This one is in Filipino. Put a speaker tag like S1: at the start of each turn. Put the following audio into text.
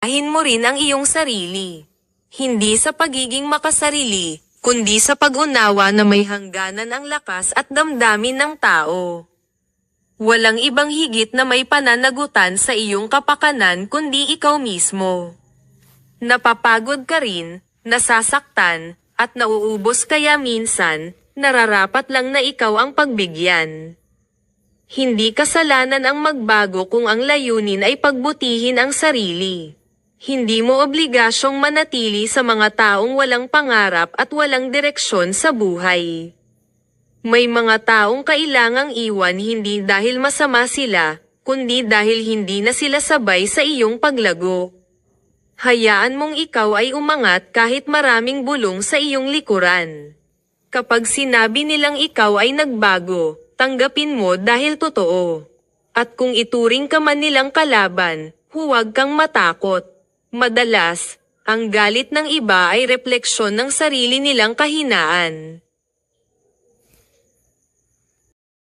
S1: Ahin mo rin ang iyong sarili. Hindi sa pagiging makasarili, kundi sa pag-unawa na may hangganan ang lakas at damdamin ng tao. Walang ibang higit na may pananagutan sa iyong kapakanan kundi ikaw mismo. Napapagod ka rin, nasasaktan, at nauubos kaya minsan, nararapat lang na ikaw ang pagbigyan. Hindi kasalanan ang magbago kung ang layunin ay pagbutihin ang sarili. Hindi mo obligasyong manatili sa mga taong walang pangarap at walang direksyon sa buhay. May mga taong kailangang iwan hindi dahil masama sila, kundi dahil hindi na sila sabay sa iyong paglago. Hayaan mong ikaw ay umangat kahit maraming bulong sa iyong likuran. Kapag sinabi nilang ikaw ay nagbago, tanggapin mo dahil totoo. At kung ituring ka man nilang kalaban, huwag kang matakot. Madalas, ang galit ng iba ay refleksyon ng sarili nilang kahinaan.